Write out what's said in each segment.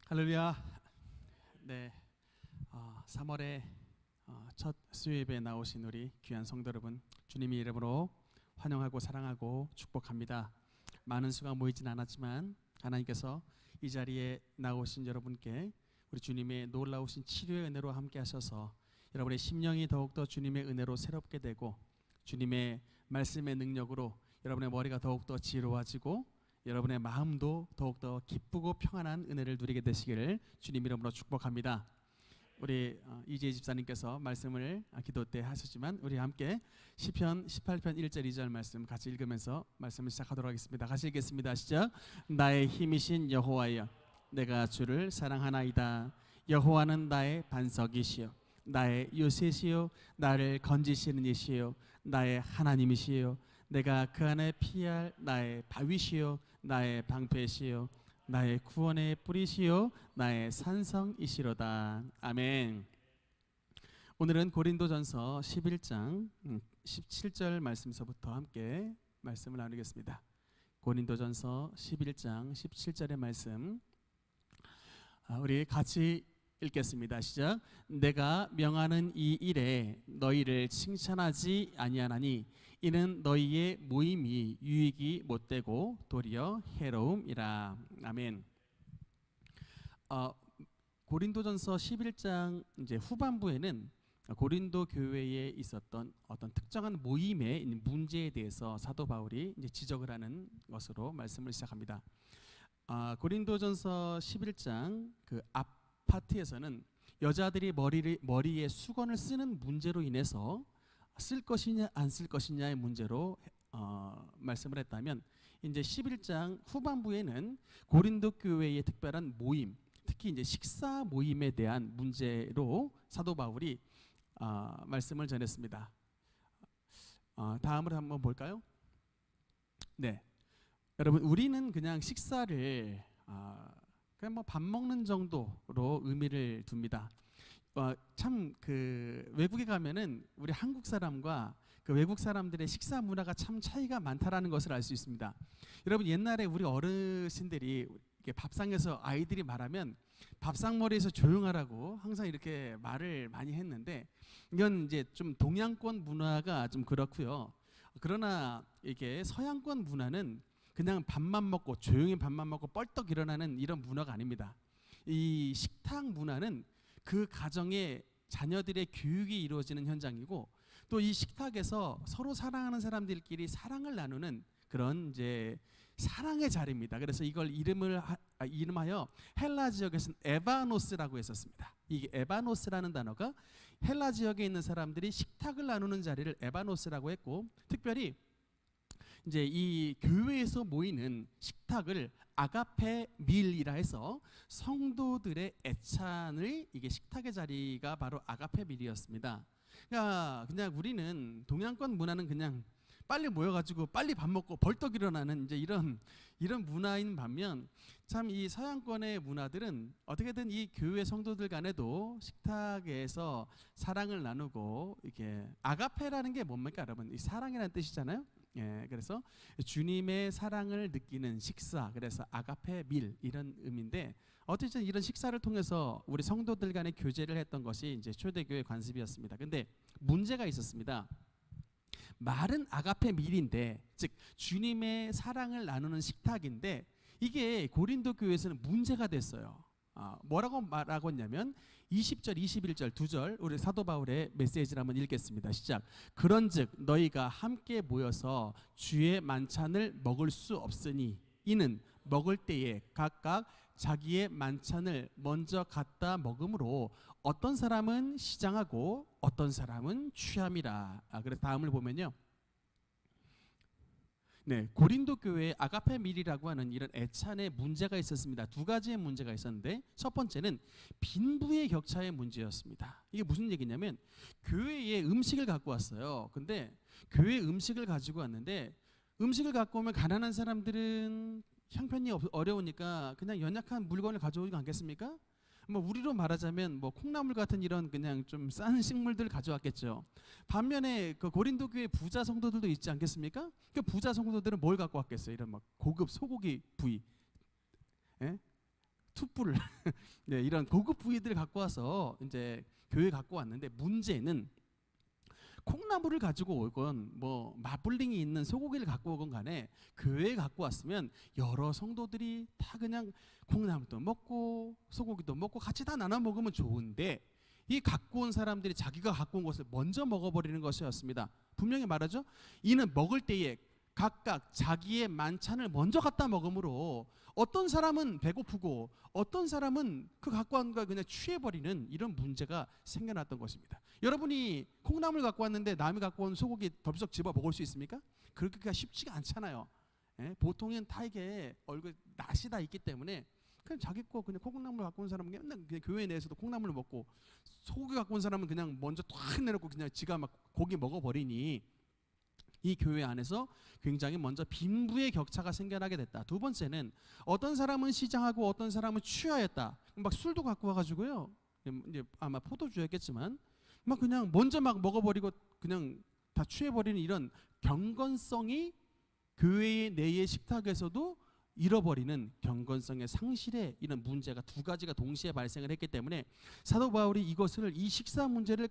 할렐루야. 네, 3월에 첫 수요예배에 나오신 우리 귀한 성도 여러분, 주님의 이름으로 환영하고 사랑하고 축복합니다. 많은 수가 모이진 않았지만 하나님께서 이 자리에 나오신 여러분께 우리 주님의 놀라우신 치료의 은혜로 함께 하셔서 여러분의 심령이 더욱더 주님의 은혜로 새롭게 되고 주님의 말씀의 능력으로 여러분의 머리가 더욱더 지혜로워지고 여러분의 마음도 더욱더 기쁘고 평안한 은혜를 누리게 되시기를 주님 이름으로 축복합니다. 우리 이재희 집사님께서 말씀을 기도 때 하셨지만 우리 함께 시편 18편 1절 2절 말씀 같이 읽으면서 말씀을 시작하도록 하겠습니다. 같이 읽겠습니다. 시작. 나의 힘이신 여호와여, 내가 주를 사랑하나이다. 여호와는 나의 반석이시여, 나의 요새시여, 나를 건지시는 이시여, 나의 하나님이시여, 내가 그 안에 피할 나의 바위시여, 나의 방패시여, 나의 구원의 뿌리시여, 나의 산성이시로다. 아멘. 오늘은 고린도전서 11장 17절 말씀서부터 함께 말씀을 나누겠습니다. 고린도전서 11장 17절의 말씀 우리 같이 읽겠습니다. 시작. 내가 명하는 이 일에 너희를 칭찬하지 아니하나니 이는 너희의 모임이 유익이 못되고 도리어 해로움이라. 아멘. 고린도전서 11장 이제 후반부에는 고린도 교회에 있었던 어떤 특정한 모임의 문제에 대해서 사도 바울이 이제 지적을 하는 것으로 말씀을 시작합니다. 고린도전서 11장 그 앞 파트에서는 여자들이 머리에 수건을 쓰는 문제로 인해서 쓸 것이냐 안 쓸 것이냐의 문제로 말씀을 했다면, 이제 11장 후반부에는 고린도 교회의 특별한 모임, 특히 이제 식사 모임에 대한 문제로 사도 바울이 말씀을 전했습니다. 다음으로 한번 볼까요? 네, 여러분, 우리는 그냥 식사를 그냥 뭐 밥 먹는 정도로 의미를 둡니다. 참 그 외국에 가면은 우리 한국 사람과 그 외국 사람들의 식사 문화가 참 차이가 많다라는 것을 알 수 있습니다. 여러분, 옛날에 우리 어르신들이 이렇게 밥상에서 아이들이 말하면 밥상머리에서 조용하라고 항상 이렇게 말을 많이 했는데, 이건 이제 좀 동양권 문화가 좀 그렇고요. 그러나 이게 서양권 문화는 그냥 밥만 먹고 조용히 밥만 먹고 뻘떡 일어나는 이런 문화가 아닙니다. 이 식탁 문화는 그 가정의 자녀들의 교육이 이루어지는 현장이고, 또 이 식탁에서 서로 사랑하는 사람들끼리 사랑을 나누는 그런 이제 사랑의 자리입니다. 그래서 이걸 이름하여 헬라 지역에서는 에바노스라고 했었습니다. 이게 에바노스라는 단어가 헬라 지역에 있는 사람들이 식탁을 나누는 자리를 에바노스라고 했고, 특별히 이제 이 교회에서 모이는 식탁을 아가페 밀이라 해서 성도들의 애찬의 이게 식탁의 자리가 바로 아가페 밀이었습니다. 그러니까 그냥 우리는 동양권 문화는 그냥 빨리 모여가지고 빨리 밥 먹고 벌떡 일어나는 이제 이런 문화인 반면, 참 이 서양권의 문화들은 어떻게든 이 교회 성도들 간에도 식탁에서 사랑을 나누고, 이렇게 아가페라는 게 뭡니까 여러분? 이 사랑이라는 뜻이잖아요. 예, 그래서 주님의 사랑을 느끼는 식사, 그래서 아가페 밀 이런 의미인데, 어쨌든 이런 식사를 통해서 우리 성도들 간의 교제를 했던 것이 이제 초대교회 관습이었습니다. 근데 문제가 있었습니다. 말은 아가페 밀인데, 즉 주님의 사랑을 나누는 식탁인데, 이게 고린도 교회에서는 문제가 됐어요. 뭐라고 말하고 있냐면 20절 21절 두 절 우리 사도 바울의 메시지를 한번 읽겠습니다. 시작. 그런즉 너희가 함께 모여서 주의 만찬을 먹을 수 없으니 이는 먹을 때에 각각 자기의 만찬을 먼저 갖다 먹음으로 어떤 사람은 시장하고 어떤 사람은 취함이라. 그래서 다음을 보면요, 네, 고린도 교회에 아가페 밀이라고 하는 이런 애찬의 문제가 있었습니다. 두 가지의 문제가 있었는데, 첫 번째는 빈부의 격차의 문제였습니다. 이게 무슨 얘기냐면, 교회에 음식을 갖고 왔어요. 근데 교회에 음식을 가지고 왔는데, 음식을 갖고 오면 가난한 사람들은 형편이 어려우니까 그냥 연약한 물건을 가져오지 않겠습니까? 뭐 우리로 말하자면 뭐 콩나물 같은 이런 그냥 좀 싼 식물들 가져왔겠죠. 반면에 그 고린도 교회 부자 성도들도 있지 않겠습니까? 그 부자 성도들은 뭘 갖고 왔겠어요? 이런 막 고급 소고기 부위, 예? 툭불을 네, 이런 고급 부위들을 갖고 와서 이제 교회에 갖고 왔는데, 문제는 콩나물을 가지고 오건 뭐 마블링이 있는 소고기를 갖고 오건 간에 교회에 갖고 왔으면 여러 성도들이 다 그냥 콩나물도 먹고 소고기도 먹고 같이 다 나눠 먹으면 좋은데, 이 갖고 온 사람들이 자기가 갖고 온 것을 먼저 먹어버리는 것이었습니다. 분명히 말하죠. 이는 먹을 때에 각각 자기의 만찬을 먼저 갖다 먹으므로 어떤 사람은 배고프고 어떤 사람은 그 갖고 온 걸 그냥 취해버리는 이런 문제가 생겨났던 것입니다. 여러분이 콩나물 갖고 왔는데 남이 갖고 온 소고기 덥석 집어 먹을 수 있습니까? 그렇게가 쉽지가 않잖아요. 예? 보통은 다 이게 얼굴 낯이 다 있기 때문에 그냥 자기 거 그냥 콩나물 갖고 온 사람은 맨날 그냥 교회 내에서도 콩나물을 먹고, 소고기 갖고 온 사람은 그냥 먼저 탁 내놓고 그냥 지가 막 고기 먹어버리니 이 교회 안에서 굉장히 먼저 빈부의 격차가 생겨나게 됐다. 두 번째는 어떤 사람은 시장하고 어떤 사람은 취하였다. 막 술도 갖고 와가지고요. 이제 아마 포도주였겠지만 막 그냥 먼저 막 먹어버리고 그냥 다 취해버리는 이런 경건성이 교회 내의 식탁에서도 잃어버리는 경건성의 상실에 이런 문제가 두 가지가 동시에 발생을 했기 때문에 사도 바울이 이 식사 문제를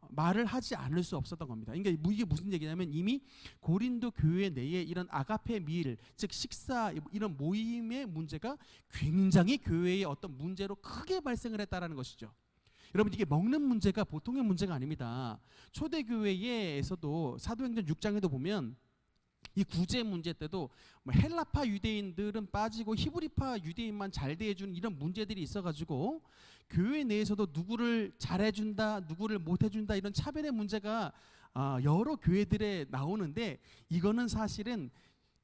말을 하지 않을 수 없었던 겁니다. 그러니까 이게 무슨 얘기냐면 이미 고린도 교회 내에 이런 아가페 미일, 즉 식사 이런 모임의 문제가 굉장히 교회의 어떤 문제로 크게 발생을 했다라는 것이죠. 여러분, 이게 먹는 문제가 보통의 문제가 아닙니다. 초대교회에서도 사도행전 6장에도 보면 이 구제 문제 때도 뭐 헬라파 유대인들은 빠지고 히브리파 유대인만 잘 대해주는 이런 문제들이 있어가지고 교회 내에서도 누구를 잘해준다, 누구를 못해준다 이런 차별의 문제가 여러 교회들에 나오는데, 이거는 사실은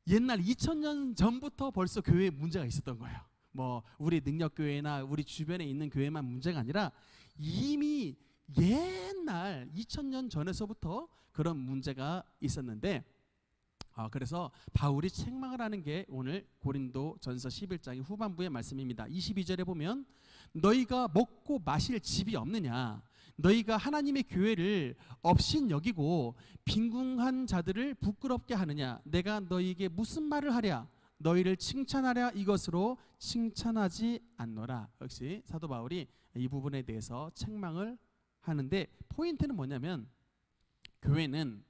옛날 2000년 전부터 벌써 교회에 문제가 있었던 거예요. 뭐 우리 능력교회나 우리 주변에 있는 교회만 문제가 아니라 이미 옛날 2000년 전에서부터 그런 문제가 있었는데, 그래서 바울이 책망을 하는 게 오늘 고린도 전서 11장의 후반부의 말씀입니다. 22절에 보면 너희가 먹고 마실 집이 없느냐, 너희가 하나님의 교회를 업신 여기고 빈궁한 자들을 부끄럽게 하느냐, 내가 너희에게 무슨 말을 하랴, 너희를 칭찬하랴 이것으로 칭찬하지 않노라. 역시 사도 바울이 이 부분에 대해서 책망을 하는데, 포인트는 뭐냐면 교회는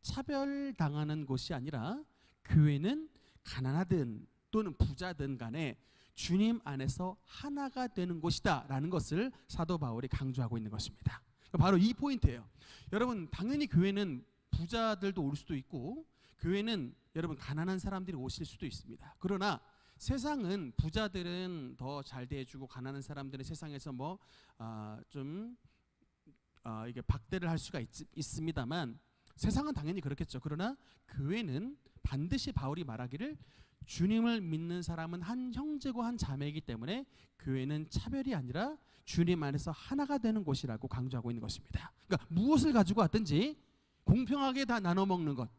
차별당하는 곳이 아니라 교회는 가난하든 또는 부자든 간에 주님 안에서 하나가 되는 곳이다 라는 것을 사도 바울이 강조하고 있는 것입니다. 바로 이 포인트예요. 여러분, 당연히 교회는 부자들도 올 수도 있고 교회는 여러분 가난한 사람들이 오실 수도 있습니다. 그러나 세상은 부자들은 더 잘 대해주고 가난한 사람들은 세상에서 이게 박대를 할 수가 있습니다만, 세상은 당연히 그렇겠죠. 그러나 교회는 반드시 바울이 말하기를 주님을 믿는 사람은 한 형제고 한 자매이기 때문에 교회는 차별이 아니라 주님 안에서 하나가 되는 곳이라고 강조하고 있는 것입니다. 그러니까 무엇을 가지고 왔든지 공평하게 다 나눠 먹는 것,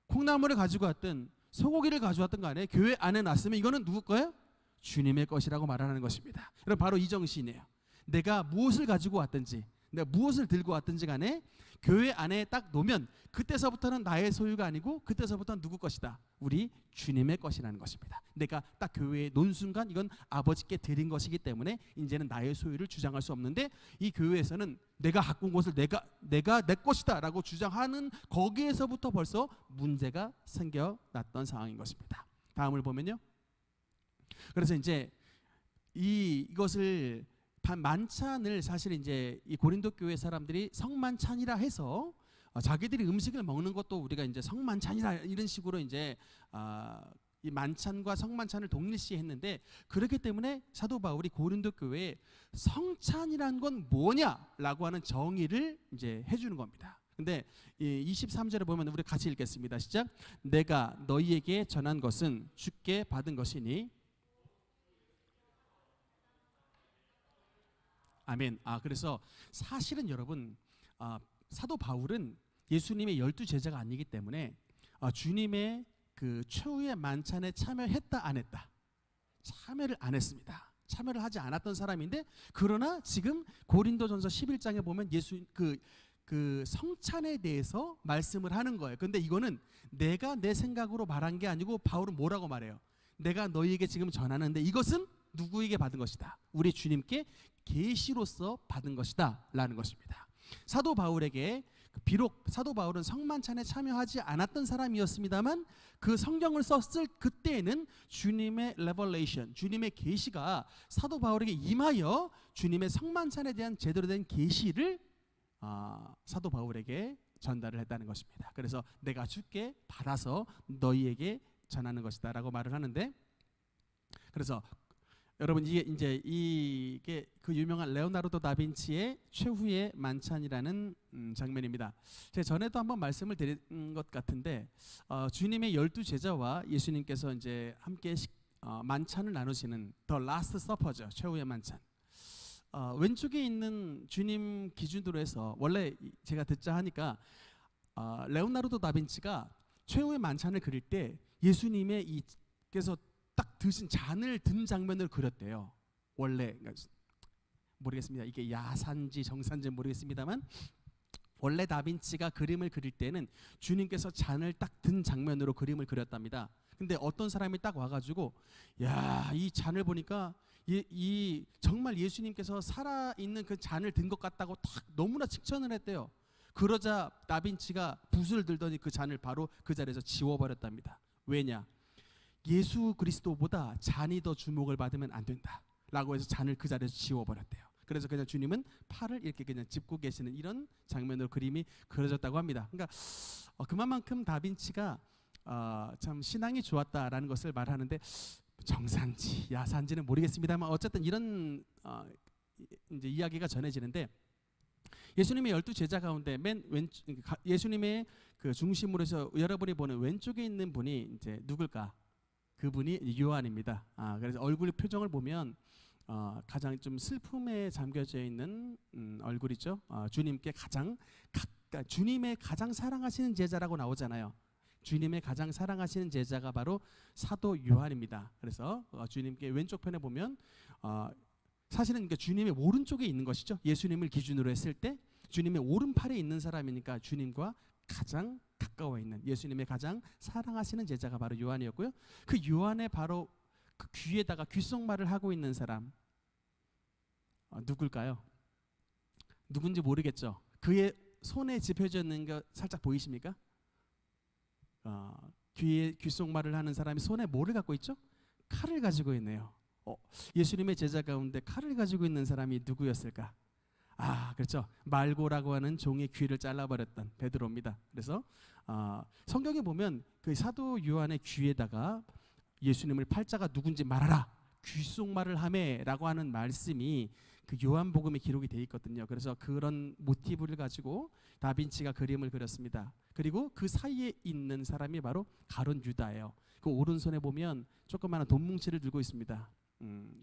콩나물을 가지고 왔든 소고기를 가져왔든 간에 교회 안에 놨으면 이거는 누구 거예요? 주님의 것이라고 말하는 것입니다. 여러분, 바로 이 정신이에요. 내가 무엇을 가지고 왔든지, 내가 무엇을 들고 왔든지 간에 교회 안에 딱 놓으면 그때서부터는 나의 소유가 아니고 그때서부터는 누구 것이다? 우리 주님의 것이라는 것입니다. 내가 딱 교회에 놓은 순간 이건 아버지께 드린 것이기 때문에 이제는 나의 소유를 주장할 수 없는데, 이 교회에서는 내가 갖고 온 것을 내가 내 것이다 라고 주장하는 거기에서부터 벌써 문제가 생겨났던 상황인 것입니다. 다음을 보면요, 그래서 이제 이것을 만찬을 사실 이제 이 고린도 교회 사람들이 성만찬이라 해서 자기들이 음식을 먹는 것도 우리가 이제 성만찬이라 이런 식으로 이제 이 만찬과 성만찬을 동일시했는데, 그렇기 때문에 사도 바울이 고린도 교회에 성찬이란 건 뭐냐라고 하는 정의를 이제 해주는 겁니다. 근데 23절에 보면 우리 같이 읽겠습니다. 시작. 내가 너희에게 전한 것은 주께 받은 것이니. 아멘. 그래서 사실은 여러분, 사도 바울은 예수님의 12제자가 아니기 때문에 주님의 그 최후의 만찬에 참여했다 안 했다? 참여를 안 했습니다. 참여를 하지 않았던 사람인데, 그러나 지금 고린도전서 11장에 보면 그 성찬에 대해서 말씀을 하는 거예요. 근데 이거는 내가 내 생각으로 말한 게 아니고 바울은 뭐라고 말해요? 내가 너희에게 지금 전하는데 이것은 누구에게 받은 것이다? 우리 주님께 계시로서 받은 것이다 라는 것입니다. 사도 바울에게 비록 사도 바울은 성만찬에 참여하지 않았던 사람이었습니다만 그 성경을 썼을 그때에는 주님의 레벨레이션, 주님의 계시가 사도 바울에게 임하여 주님의 성만찬에 대한 제대로 된 계시를 사도 바울에게 전달을 했다는 것입니다. 그래서 내가 주께 받아서 너희에게 전하는 것이다 라고 말을 하는데, 그래서 여러분 이게 그 유명한 레오나르도 다빈치의 최후의 만찬이라는 장면입니다. 제가 전에도 한번 말씀을 드린 것 같은데 주님의 12제자와 예수님께서 이제 함께 만찬을 나누시는 더 라스트 서퍼죠. 최후의 만찬. 왼쪽에 있는 주님 기준으로 해서 원래 제가 듣자 하니까 레오나르도 다빈치가 최후의 만찬을 그릴 때 예수님의 이께서 딱 드신 잔을 든 장면을 그렸대요. 원래 모르겠습니다. 이게 야산지 정산지 모르겠습니다만 원래 다빈치가 그림을 그릴 때는 주님께서 잔을 딱 든 장면으로 그림을 그렸답니다. 근데 어떤 사람이 딱 와가지고 야, 이 잔을 보니까 이 정말 예수님께서 살아있는 그 잔을 든 것 같다고 딱 너무나 칭찬을 했대요. 그러자 다빈치가 붓을 들더니 그 잔을 바로 그 자리에서 지워버렸답니다. 왜냐? 예수 그리스도보다 잔이 더 주목을 받으면 안 된다 라고 해서 잔을 그 자리에서 지워버렸대요. 그래서 그냥 주님은 팔을 이렇게 그냥 짚고 계시는 이런 장면으로 그림이 그려졌다고 합니다. 그러니까 그만큼 다빈치가 참 신앙이 좋았다라는 것을 말하는데, 정산지 야산지는 모르겠습니다만 어쨌든 이런 이제 이야기가 전해지는데, 예수님의 12제자 가운데 예수님의 그 중심으로 해서 여러분이 보는 왼쪽에 있는 분이 이제 누굴까? 그분이 요한입니다. 그래서 얼굴 표정을 보면 가장 좀 슬픔에 잠겨져 있는 얼굴이죠. 주님께 주님의 가장 사랑하시는 제자라고 나오잖아요. 주님의 가장 사랑하시는 제자가 바로 사도 요한입니다. 그래서 주님께 왼쪽 편에 보면 사실은 그러니까 주님의 오른쪽에 있는 것이죠. 예수님을 기준으로 했을 때 주님의 오른팔에 있는 사람이니까 주님과 가장 가까워 있는, 예수님의 가장 사랑하시는 제자가 바로 요한이었고요. 그 요한의 바로 그 귀에다가 귓속말을 하고 있는 사람 누굴까요? 누군지 모르겠죠. 그의 손에 짚혀져 있는 거 살짝 보이십니까? 귀에 귓속말을 하는 사람이 손에 뭐를 갖고 있죠? 칼을 가지고 있네요. 예수님의 제자 가운데 칼을 가지고 있는 사람이 누구였을까? 그렇죠. 말고라고 하는 종의 귀를 잘라버렸던 베드로입니다. 그래서 성경에 보면 그 사도 요한의 귀에다가 예수님을 팔자가 누군지 말하라, 귓속말을 하매라고 하는 말씀이 그 요한복음에 기록이 돼 있거든요. 그래서 그런 모티브를 가지고 다빈치가 그림을 그렸습니다. 그리고 그 사이에 있는 사람이 바로 가룟 유다예요. 그 오른손에 보면 조그마한 돈뭉치를 들고 있습니다.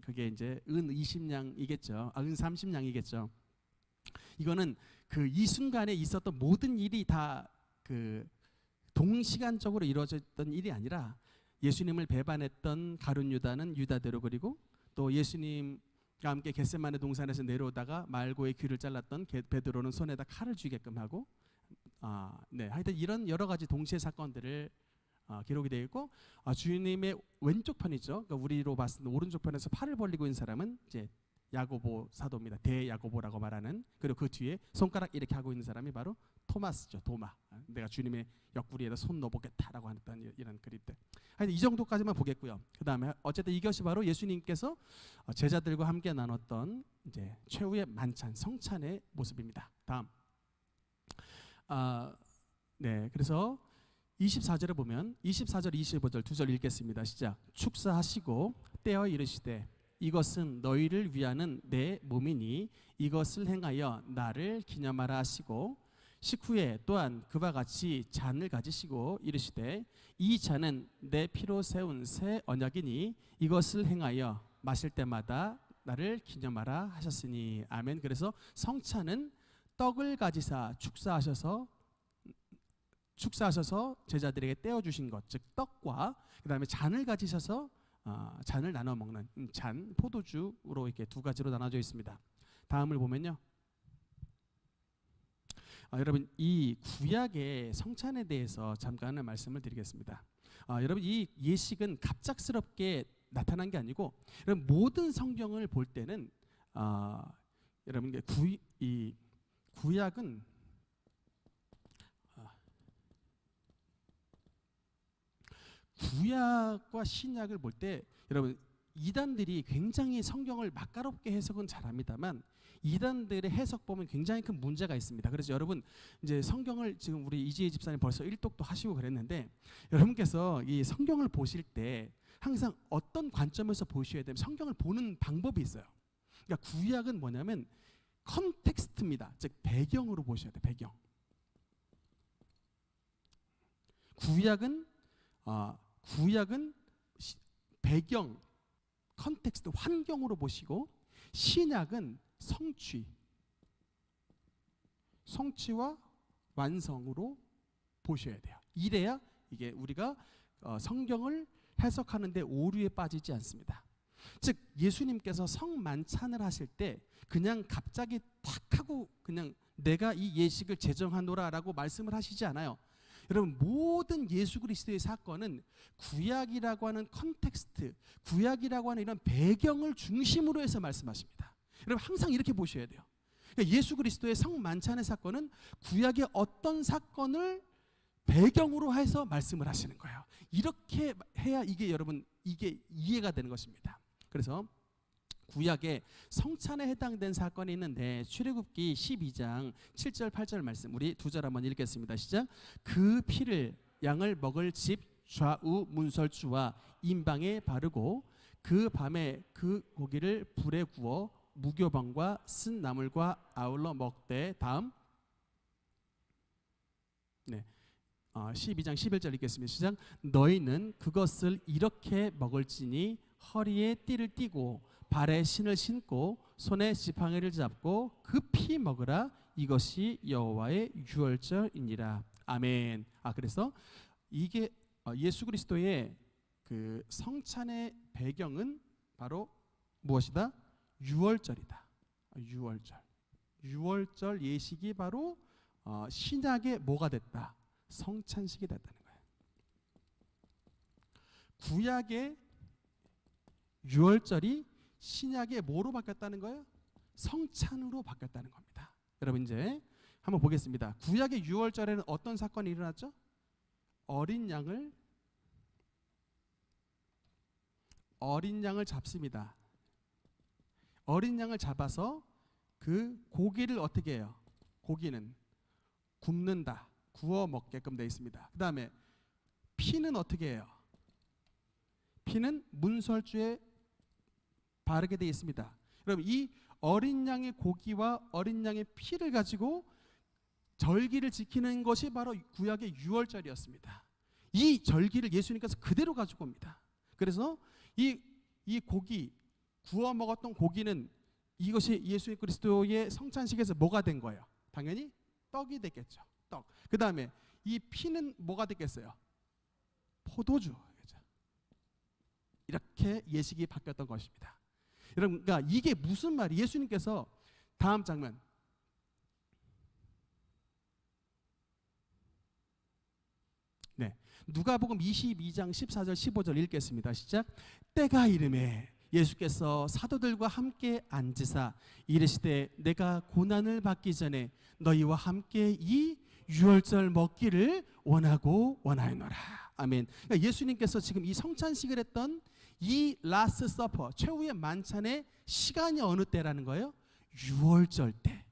그게 이제 은 20냥이겠죠. 은 30냥이겠죠. 이거는 그 이 순간에 있었던 모든 일이 다 그 동시간적으로 이루어졌던 일이 아니라 예수님을 배반했던 가룟 유다는 유다대로, 그리고 또 예수님과 함께 겟세마네 동산에서 내려오다가 말고의 귀를 잘랐던 베드로는 손에다 칼을 쥐게끔 하고 하여튼 이런 여러 가지 동시의 사건들을 기록이 되어 있고, 주님의 왼쪽 편이죠. 그러니까 우리로 봤을 때 오른쪽 편에서 팔을 벌리고 있는 사람은 이제 야고보 사도입니다. 대야고보라고 말하는. 그리고 그 뒤에 손가락 이렇게 하고 있는 사람이 바로 토마스죠. 도마. 내가 주님의 옆구리에다 손 넣어보겠다라고 하는 이런 그림들. 하여튼 이 정도까지만 보겠고요. 그 다음에 어쨌든 이것이 바로 예수님께서 제자들과 함께 나눴던 이제 최후의 만찬, 성찬의 모습입니다. 다음. 그래서 24절에 보면 24절 25절 두 절 읽겠습니다. 시작. 축사하시고 떼어 이르시되 이것은 너희를 위하는 내 몸이니 이것을 행하여 나를 기념하라 하시고, 식후에 또한 그와 같이 잔을 가지시고 이르시되 이 잔은 내 피로 세운 새 언약이니 이것을 행하여 마실 때마다 나를 기념하라 하셨으니. 아멘. 그래서 성찬은 떡을 가지사 축사하셔서 제자들에게 떼어주신 것, 즉 떡과 그 다음에 잔을 가지셔서 잔을 나눠 먹는 잔, 포도주로 이렇게 두 가지로 나눠져 있습니다. 다음을 보면요, 여러분 이 구약의 성찬에 대해서 잠깐 말씀을 드리겠습니다. 여러분 이 예식은 갑작스럽게 나타난 게 아니고, 여러분 모든 성경을 볼 때는 여러분 이 구약은 구약과 신약을 볼 때 여러분 이단들이 굉장히 성경을 맛깔없게 해석은 잘합니다만 이단들의 해석 보면 굉장히 큰 문제가 있습니다. 그래서 여러분 이제 성경을 지금 우리 이지혜 집사님 벌써 일독도 하시고 그랬는데 여러분께서 이 성경을 보실 때 항상 어떤 관점에서 보셔야 되면 성경을 보는 방법이 있어요. 그러니까 구약은 뭐냐면 컨텍스트입니다. 즉 배경으로 보셔야 돼요. 배경. 구약은 배경, 컨텍스트, 환경으로 보시고 신약은 성취와 완성으로 보셔야 돼요. 이래야 이게 우리가 성경을 해석하는데 오류에 빠지지 않습니다. 즉 예수님께서 성만찬을 하실 때 그냥 갑자기 탁 하고 그냥 내가 이 예식을 제정하노라라고 말씀을 하시지 않아요. 여러분 모든 예수 그리스도의 사건은 구약이라고 하는 컨텍스트, 구약이라고 하는 이런 배경을 중심으로 해서 말씀하십니다. 여러분 항상 이렇게 보셔야 돼요. 그러니까 예수 그리스도의 성만찬의 사건은 구약의 어떤 사건을 배경으로 해서 말씀을 하시는 거예요. 이렇게 해야 이게 여러분 이게 이해가 되는 것입니다. 그래서 구약에 성찬에 해당된 사건이 있는데 출애굽기 12장 7절 8절 말씀 우리 두 절 한번 읽겠습니다. 시작. 그 피를 양을 먹을 집 좌우 문설주와 임방에 바르고 그 밤에 그 고기를 불에 구워 무교병과 쓴 나물과 아울러 먹되 다음 12장 11절 읽겠습니다. 시작. 너희는 그것을 이렇게 먹을지니 허리에 띠를 띠고 발에 신을 신고 손에 지팡이를 잡고 그 피 먹으라. 이것이 여호와의 유월절이니라. 아멘. 그래서 이게 예수 그리스도의 그 성찬의 배경은 바로 무엇이다? 유월절이다. 유월절 예식이 바로 신약의 뭐가 됐다? 성찬식이 됐다는 거예요. 구약의 유월절이 신약의 뭐로 바뀌었다는 거예요? 성찬으로 바뀌었다는 겁니다. 여러분 이제 한번 보겠습니다. 구약의 유월절에는 어떤 사건이 일어났죠? 어린 양을 잡습니다. 어린 양을 잡아서 그 고기를 어떻게 해요? 고기는 굽는다. 구워 먹게끔 되어 있습니다. 그 다음에 피는 어떻게 해요? 피는 문설주에 바르게 되어 있습니다. 여러분 이 어린 양의 고기와 어린 양의 피를 가지고 절기를 지키는 것이 바로 구약의 유월절이었습니다. 이 절기를 예수님께서 그대로 가지고 옵니다. 그래서 이 고기 구워 먹었던 고기는 이것이 예수 그리스도의 성찬식에서 뭐가 된 거예요? 당연히 떡이 됐겠죠. 떡. 그 다음에 이 피는 뭐가 됐겠어요? 포도주. 이렇게 예식이 바뀌었던 것입니다. 여러분, 그러니까 이게 무슨 말이에요? 예수님께서 다음 장면. 누가복음 22장 14절 15절 읽겠습니다. 시작. 때가 이르매 예수께서 사도들과 함께 앉으사 이르시되 내가 고난을 받기 전에 너희와 함께 이 유월절 먹기를 원하였노라. 아멘. 그러니까 예수님께서 지금 이 성찬식을 했던 이 라스트 서퍼 최후의 만찬의 시간이 어느 때라는 거예요? 유월절 때.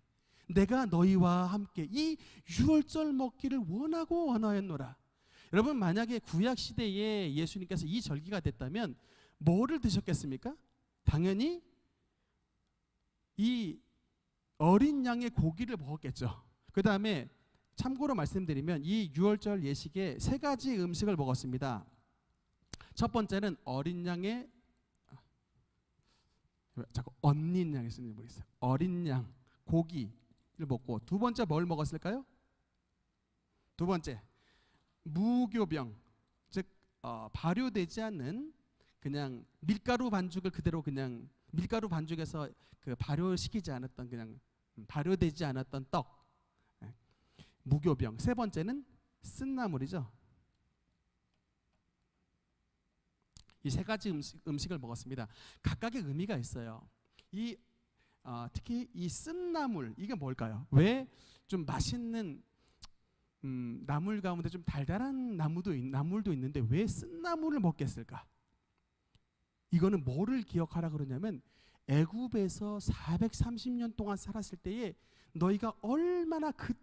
내가 너희와 함께 이 유월절 먹기를 원하였노라. 여러분 만약에 구약 시대에 예수님께서 이 절기가 됐다면 뭐를 드셨겠습니까? 당연히 이 어린 양의 고기를 먹었겠죠. 그 다음에 참고로 말씀드리면 이 유월절 예식에 세 가지 음식을 먹었습니다. 첫 번째는 어린 양의 자꾸 언닌 양이 쓰는 분이 있어요. 어린 양 고기를 먹고 두 번째 뭘 먹었을까요? 두 번째 무교병, 즉 발효되지 않는 그냥 밀가루 반죽을 그대로 그냥 밀가루 반죽에서 그 발효시키지 않았던 그냥 발효되지 않았던 떡, 무교병. 세 번째는 쓴나물이죠. 이 세 가지 음식을 먹었습니다. 각각의 의미가 있어요. 특히 이 쓴나물, 이게 뭘까요? 왜 좀 맛있는 나물 가운데 좀 달달한 나물도 있는데 왜 쓴나물을 먹겠을까? 이거는 뭐를 기억하라 그러냐면 애굽에서 430년 동안 살았을 때에 너희가 얼마나 그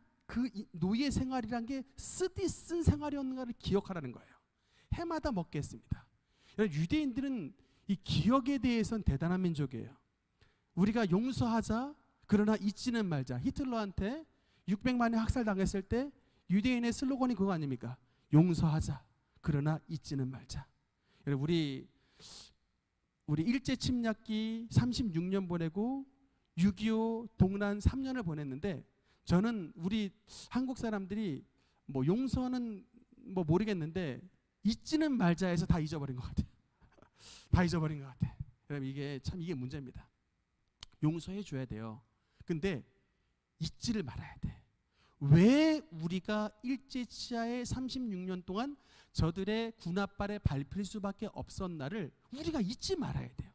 노예 생활이란 게 쓰디쓴 생활이었는가를 기억하라는 거예요. 해마다 먹게 했습니다. 유대인들은 이 기억에 대해서는 대단한 민족이에요. 우리가 용서하자, 그러나 잊지는 말자. 히틀러한테 600만이 학살당했을 때 유대인의 슬로건이 그거 아닙니까? 용서하자, 그러나 잊지는 말자. 우리 일제 침략기 36년 보내고 6.25 동란 3년을 보냈는데, 저는 우리 한국 사람들이 뭐 용서는 뭐 모르겠는데 잊지는 말자 해서 다 잊어버린 것 같아요. 다 잊어버린 것 같아요. 여러분, 이게 문제입니다. 용서해 줘야 돼요. 근데 잊지를 말아야 돼. 왜 우리가 일제치하에 36년 동안 저들의 군합발에 밟힐 수밖에 없었나를 우리가 잊지 말아야 돼요.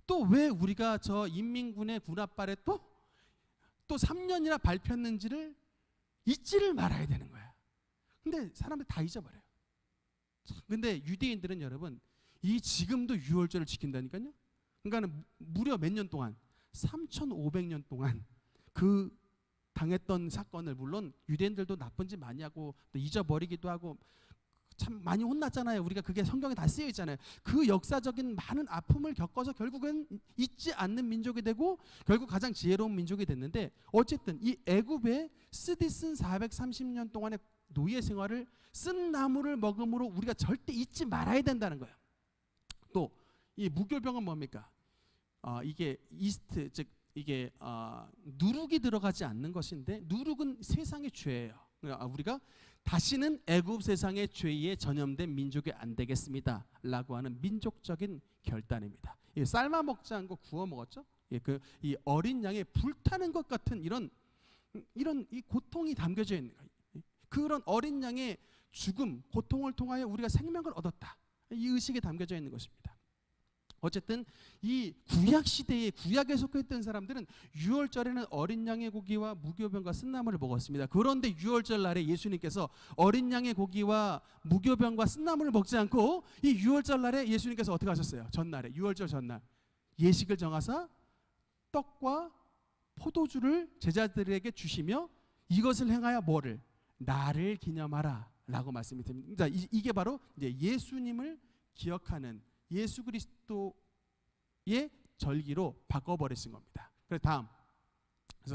또 왜 우리가 저 인민군의 군합발에 또 3년이나 밟혔는지를 잊지를 말아야 되는 거야. 근데 사람들 다 잊어버려요. 근데 유대인들은 여러분, 지금도 유월절을 지킨다니까요. 그러니까 무려 몇 년 동안, 3,500년 동안 그 당했던 사건을, 물론 유대인들도 나쁜 짓 많이 하고 또 잊어버리기도 하고 참 많이 혼났잖아요. 우리가 그게 성경에 다 쓰여 있잖아요. 그 역사적인 많은 아픔을 겪어서 결국은 잊지 않는 민족이 되고 결국 가장 지혜로운 민족이 됐는데, 어쨌든 이 애굽의 쓰디쓴 430년 동안의 노예 생활을 쓴 나물을 먹음으로 우리가 절대 잊지 말아야 된다는 거예요. 또 이 무교병은 뭡니까? 이게 이스트, 즉 이게 누룩이 들어가지 않는 것인데, 누룩은 세상의 죄예요. 우리가 다시는 애굽 세상의 죄에 전염된 민족이 안 되겠습니다 라고 하는 민족적인 결단입니다. 삶아 먹지 않고 구워 먹었죠. 이 어린 양의 불타는 것 같은 이런 이 고통이 담겨져 있는 거예요. 그런 어린 양의 죽음, 고통을 통하여 우리가 생명을 얻었다, 이 의식이 담겨져 있는 것입니다. 어쨌든 이 구약 시대에, 구약에 속했던 사람들은 유월절에는 어린 양의 고기와 무교병과 쓴나물을 먹었습니다. 그런데 유월절 날에 예수님께서 어린 양의 고기와 무교병과 쓴나물을 먹지 않고 이 유월절 날에 예수님께서 어떻게 하셨어요? 전날에, 유월절 전날 예식을 정하사 떡과 포도주를 제자들에게 주시며 이것을 행하여 뭐를? 나를 기념하라 라고 말씀이 됩니다. 이게 바로 이제 예수님을 기억하는 예수 그리스도의 절기로 바꿔버리신 겁니다. 그래서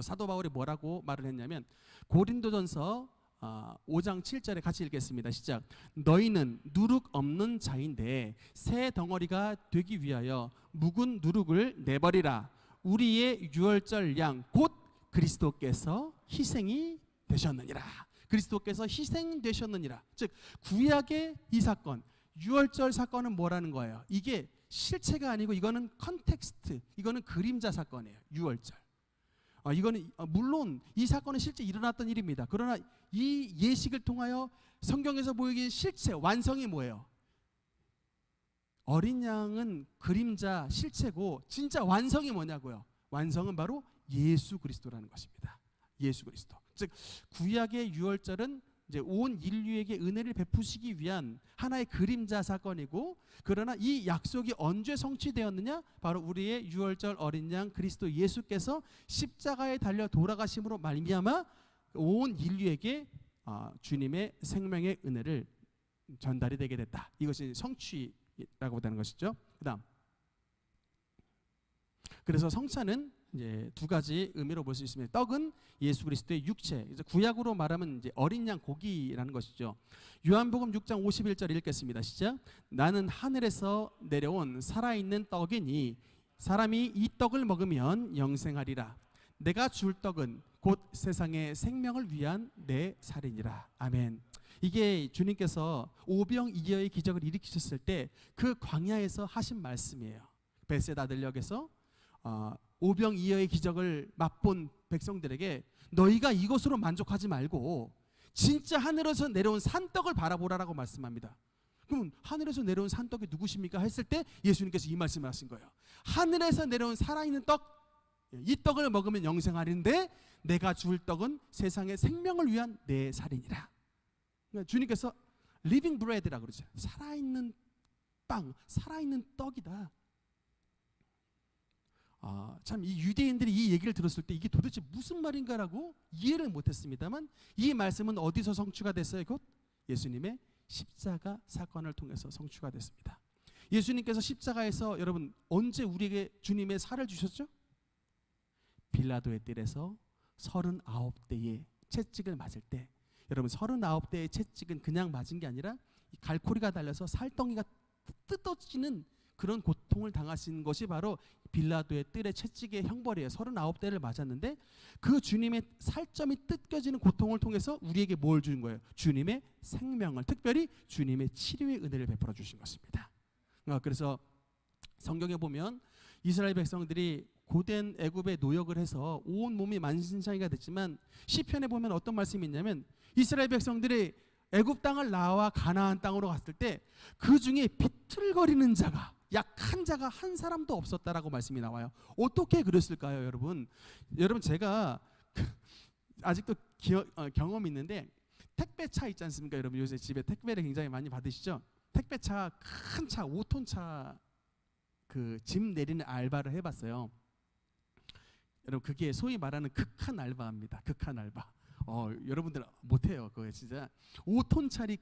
사도 바울이 뭐라고 말을 했냐면, 고린도전서 5장 7절에 같이 읽겠습니다. 시작. 너희는 누룩 없는 자인데 새 덩어리가 되기 위하여 묵은 누룩을 내버리라. 우리의 유월절 양 곧 그리스도께서 희생이 되셨느니라. 그리스도께서 희생되셨느니라. 즉 구약의 이 사건, 유월절 사건은 뭐라는 거예요? 이게 실체가 아니고 이거는 컨텍스트, 이거는 그림자 사건이에요. 유월절. 이거는 물론 이 사건은 실제 일어났던 일입니다. 그러나 이 예식을 통하여 성경에서 보이는 실체, 완성이 뭐예요? 어린 양은 그림자, 실체고 진짜 완성이 뭐냐고요? 완성은 바로 예수 그리스도라는 것입니다. 예수 그리스도. 즉 구약의 유월절은 이제 온 인류에게 은혜를 베푸시기 위한 하나의 그림자 사건이고, 그러나 이 약속이 언제 성취되었느냐? 바로 우리의 유월절 어린 양 그리스도 예수께서 십자가에 달려 돌아가심으로 말미암아 온 인류에게 주님의 생명의 은혜를 전달이 되게 됐다. 이것이 성취라고 하는 것이죠. 그다음, 그래서 성찬은 이제 두 가지 의미로 볼 수 있습니다. 떡은 예수 그리스도의 육체, 구약으로 말하면 이제 어린 양 고기라는 것이죠. 요한복음 6장 51절 읽겠습니다. 시작. 나는 하늘에서 내려온 살아있는 떡이니 사람이 이 떡을 먹으면 영생하리라. 내가 줄 떡은 곧 세상의 생명을 위한 내 살이니라. 아멘. 이게 주님께서 오병이어의 기적을 일으키셨을 때 그 광야에서 하신 말씀이에요. 베세다 들녘에서 오병이어의 기적을 맛본 백성들에게 너희가 이것으로 만족하지 말고 진짜 하늘에서 내려온 산떡을 바라보라라고 말씀합니다. 그럼 하늘에서 내려온 산떡이 누구십니까? 했을 때 예수님께서 이 말씀을 하신 거예요. 하늘에서 내려온 살아있는 떡, 이 떡을 먹으면 영생하는데 내가 줄 떡은 세상의 생명을 위한 내 살이니라. 그러니까 주님께서 living bread라고 그러죠. 살아있는 빵, 살아있는 떡이다. 참 이 유대인들이 이 얘기를 들었을 때 이게 도대체 무슨 말인가라고 이해를 못했습니다만 이 말씀은 어디서 성취가 됐어요? 곧 예수님의 십자가 사건을 통해서 성취가 됐습니다. 예수님께서 십자가에서 여러분 언제 우리에게 주님의 살을 주셨죠? 빌라도의 뜰에서 39대의 채찍을 맞을 때, 여러분 39대의 채찍은 그냥 맞은 게 아니라 갈고리가 달려서 살덩이가 뜯어지는 그런 고통을 당하신 것이 바로 빌라도의 뜰의 채찍의 형벌이에요. 39대를 맞았는데 그 주님의 살점이 뜯겨지는 고통을 통해서 우리에게 뭘 준 거예요? 주님의 생명을, 특별히 주님의 치료의 은혜를 베풀어 주신 것입니다. 그래서 성경에 보면 이스라엘 백성들이 고된 애굽에 노역을 해서 온 몸이 만신창이가 됐지만 시편에 보면 어떤 말씀이 있냐면 이스라엘 백성들이 애굽 땅을 나와 가나안 땅으로 갔을 때 그 중에 비틀거리는 자가, 약한 자가 한 사람도 없었다라고 말씀이 나와요. 어떻게 그랬을까요, 여러분? 여러분 제가 아직도 경험이 있는데 택배차 있지 않습니까? 여러분 요새 집에 택배를 굉장히 많이 받으시죠? 택배차, 큰 차, 5톤 차 그 짐 내리는 알바를 해봤어요. 여러분 그게 소위 말하는 극한 알바입니다. 극한 알바. 여러분들 못해요. 그거 진짜 5톤짜리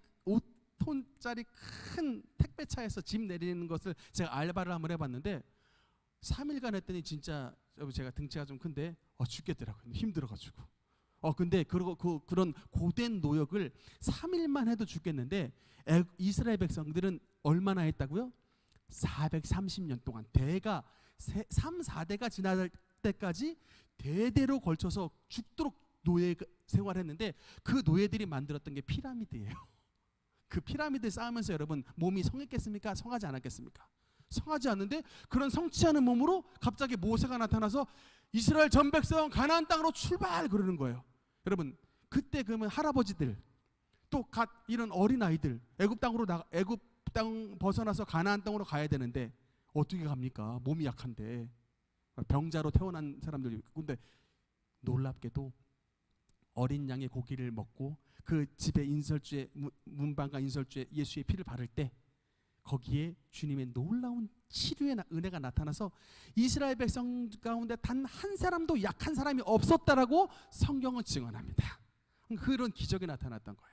큰 택배차에서 짐 내리는 것을 제가 알바를 한번 해봤는데 3일간 했더니 진짜 제가 등치가 좀 큰데 죽겠더라고요. 힘들어가지고. 근데 그런 고된 노역을 3일만 해도 죽겠는데 이스라엘 백성들은 얼마나 했다고요? 430년 동안 대가 3, 4대가 지날 때까지 대대로 걸쳐서 죽도록 노예 생활했는데 그 노예들이 만들었던 게 피라미드예요. 그 피라미드 쌓으면서 여러분 몸이 성했겠습니까? 성하지 않았겠습니까? 성하지 않는데 그런 성치 않은 몸으로 갑자기 모세가 나타나서 이스라엘 전 백성 가나안 땅으로 출발 그러는 거예요. 여러분 그때 그러면 할아버지들 또 이런 어린 아이들 애굽 땅 벗어나서 가나안 땅으로 가야 되는데 어떻게 갑니까? 몸이 약한데 병자로 태어난 사람들. 근데 놀랍게도 어린 양의 고기를 먹고 그 집의 인설주에 문방과 인설주에 예수의 피를 바를 때 거기에 주님의 놀라운 치료의 은혜가 나타나서 이스라엘 백성 가운데 단 한 사람도 약한 사람이 없었다라고 성경은 증언합니다. 그런 기적이 나타났던 거예요.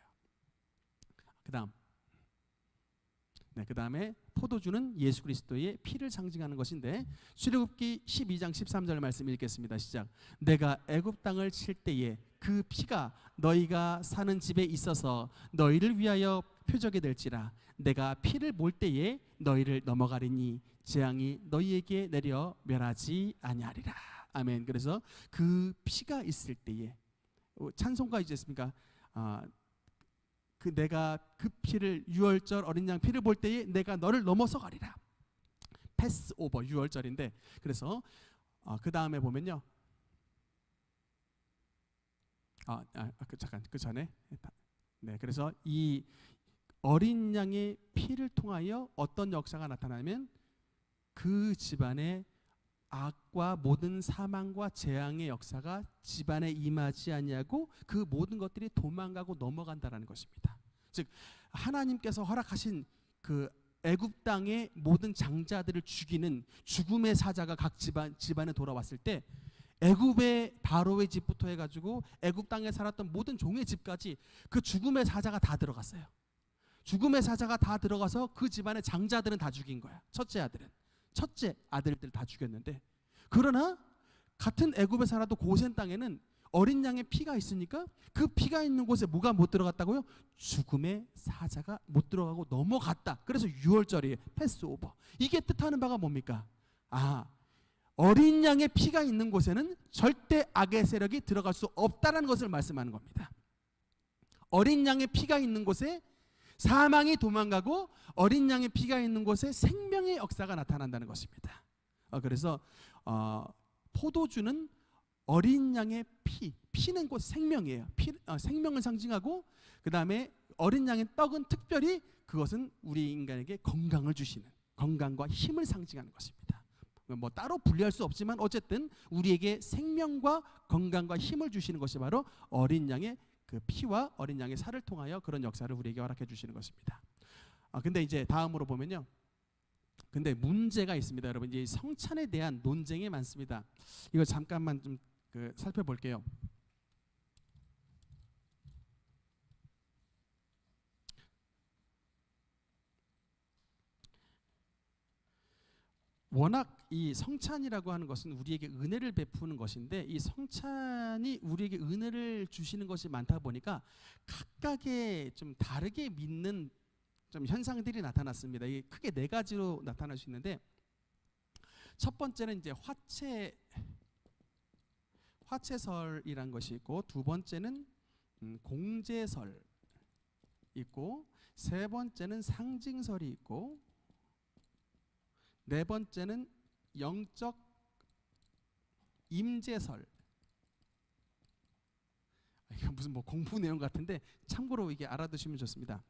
그 다음에 포도주는 예수 그리스도의 피를 상징하는 것인데 출애굽기 12장 13절 말씀 읽겠습니다. 시작. 내가 애굽 땅을 칠 때에 그 피가 너희가 사는 집에 있어서 너희를 위하여 표적이 될지라. 내가 피를 몰 때에 너희를 넘어가리니 재앙이 너희에게 내려 멸하지 아니하리라. 아멘. 그래서 그 피가 있을 때에 찬송가 있지 않습니까? 내가 그 피를 유월절 어린 양 피를 볼 때에 내가 너를 넘어서 가리라. 패스 오버 유월절인데 그래서 그 다음에 보면요. 잠깐 그 전에 그래서 이 어린 양의 피를 통하여 어떤 역사가 나타나면 그 집안에 악과 모든 사망과 재앙의 역사가 집안에 임하지 아니하고 그 모든 것들이 도망가고 넘어간다라는 것입니다. 즉 하나님께서 허락하신 그 애굽 땅의 모든 장자들을 죽이는 죽음의 사자가 각 집안에 돌아왔을 때 애굽의 바로의 집부터 해가지고 애굽 땅에 살았던 모든 종의 집까지 그 죽음의 사자가 다 들어갔어요. 죽음의 사자가 다 들어가서 그 집안의 장자들은 다 죽인 거야. 첫째 아들들 다 죽였는데 그러나 같은 애굽에 살아도 고센 땅에는 어린 양의 피가 있으니까 그 피가 있는 곳에 뭐가 못 들어갔다고요? 죽음의 사자가 못 들어가고 넘어갔다. 그래서 유월절이에요. 패스오버. 이게 뜻하는 바가 뭡니까? 어린 양의 피가 있는 곳에는 절대 악의 세력이 들어갈 수 없다는 것을 말씀하는 겁니다. 어린 양의 피가 있는 곳에 사망이 도망가고 어린 양의 피가 있는 곳에 생명의 역사가 나타난다는 것입니다. 그래서 포도주는 어린 양의 피는 곧 생명이에요. 생명을 상징하고 그 다음에 어린 양의 떡은 특별히 그것은 우리 인간에게 건강을 주시는, 건강과 힘을 상징하는 것입니다. 뭐 따로 분리할 수 없지만 어쨌든 우리에게 생명과 건강과 힘을 주시는 것이 바로 어린 양의 그 피와 어린 양의 살을 통하여 그런 역사를 우리에게 허락해 주시는 것입니다. 근데 이제 다음으로 보면요. 근데 문제가 있습니다, 여러분. 이제 성찬에 대한 논쟁이 많습니다. 이거 잠깐만 좀 살펴볼게요. 워낙 이 성찬이라고 하는 것은 우리에게 은혜를 베푸는 것인데, 이 성찬이 우리에게 은혜를 주시는 것이 많다 보니까 각각의 좀 다르게 믿는 좀 현상들이 나타났습니다. 이게 크게 네 가지로 나타날 수 있는데, 첫 번째는 이제 화채설이란 것이 있고, 두 번째는 공제설 있고, 세 번째는 상징설이 있고, 네 번째는 영적 임재설. 이게 무슨 뭐 공부 내용 같은데 참고로 이게 알아두시면 좋습니다.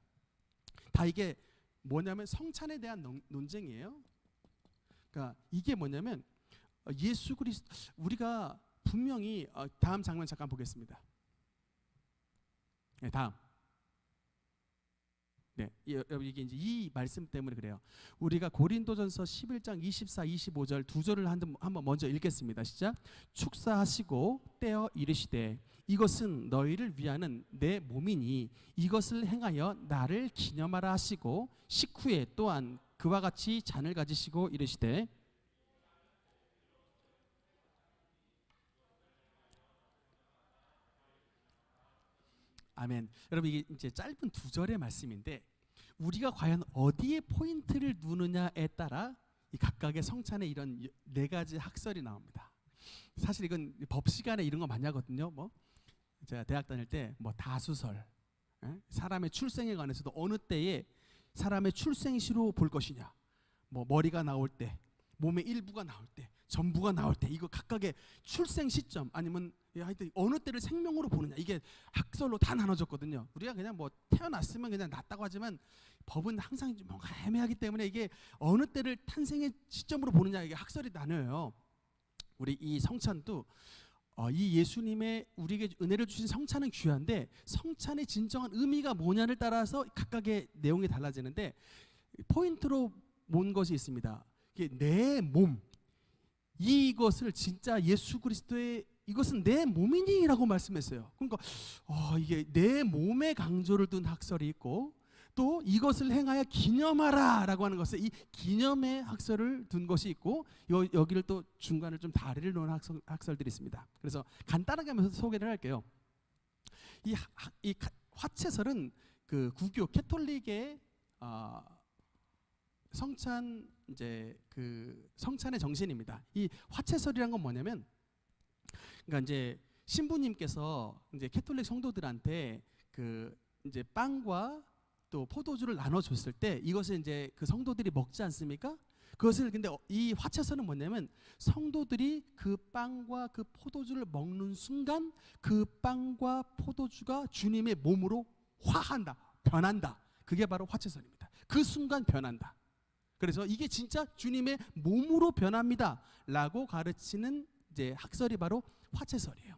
다 이게 뭐냐면 성찬에 대한 논쟁이에요. 그러니까 이게 뭐냐면 예수 그리스도, 우리가 분명히 다음 장면 잠깐 보겠습니다. 네, 다음. 네, 여러분 이게 이제 이 말씀 때문에 그래요. 우리가 고린도전서 11장 24, 25절 두 절을 한번 먼저 읽겠습니다. 시작. 축사하시고 떼어 이르시되 이것은 너희를 위하는 내 몸이니 이것을 행하여 나를 기념하라 하시고, 식후에 또한 그와 같이 잔을 가지시고 이르시되 아멘. 여러분 이게 이제 짧은 두 절의 말씀인데 우리가 과연 어디에 포인트를 두느냐에 따라 이 각각의 성찬에 이런 네 가지 학설이 나옵니다. 사실 이건 법 시간에 이런 거 많이 하거든요. 뭐 제가 대학 다닐 때 뭐 다수설, 사람의 출생에 관해서도 어느 때에 사람의 출생시로 볼 것이냐, 뭐 머리가 나올 때, 몸의 일부가 나올 때, 전부가 나올 때, 이거 각각의 출생 시점 아니면 하여튼 어느 때를 생명으로 보느냐, 이게 학설로 다 나눠졌거든요. 우리가 그냥 뭐 태어났으면 그냥 났다고 하지만 법은 항상 뭔가 애매하기 때문에 이게 어느 때를 탄생의 시점으로 보느냐, 이게 학설이 나뉘어요. 우리 이 성찬도 이 예수님의 우리에게 은혜를 주신 성찬은 귀한데 성찬의 진정한 의미가 뭐냐를 따라서 각각의 내용이 달라지는데, 포인트로 본 것이 있습니다. 이게 내 몸, 이것을 진짜 예수 그리스도의 이것은 내 몸이니라고 말씀했어요. 그러니까 이게 내 몸에 강조를 둔 학설이 있고, 또 이것을 행하여 기념하라라고 하는 것을 이 기념의 학설을 둔 것이 있고, 여기를 또 중간을 좀 다리를 놓은 학설들이 있습니다. 그래서 간단하게 하면서 소개를 할게요. 이 화채설은 그 구교 캐톨릭의 성찬 이제 그 성찬의 정신입니다. 이 화채설이란 건 뭐냐면, 그러니까 이제 신부님께서 이제 캐톨릭 성도들한테 그 이제 빵과 또 포도주를 나눠 줬을 때 이것을 이제 그 성도들이 먹지 않습니까? 그것을 근데 이 화채설은 뭐냐면 성도들이 그 빵과 그 포도주를 먹는 순간 그 빵과 포도주가 주님의 몸으로 화한다, 변한다. 그게 바로 화채설입니다. 그 순간 변한다. 그래서 이게 진짜 주님의 몸으로 변합니다 라고 가르치는 이제 학설이 바로 화채설이에요.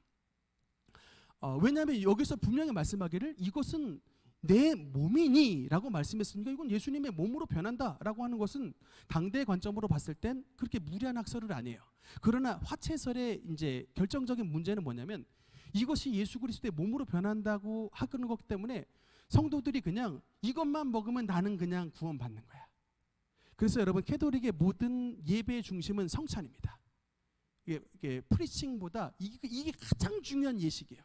왜냐하면 여기서 분명히 말씀하기를 이것은 내 몸이니 라고 말씀했으니까 이건 예수님의 몸으로 변한다 라고 하는 것은 당대의 관점으로 봤을 땐 그렇게 무리한 학설은 아니에요. 그러나 화채설의 이제 결정적인 문제는 뭐냐면, 이것이 예수 그리스도의 몸으로 변한다고 하는 것 때문에 성도들이 그냥 이것만 먹으면 나는 그냥 구원받는 거야. 그래서 여러분 캐톨릭의 모든 예배의 중심은 성찬입니다. 이게 프리칭보다 이게 가장 중요한 예식이에요.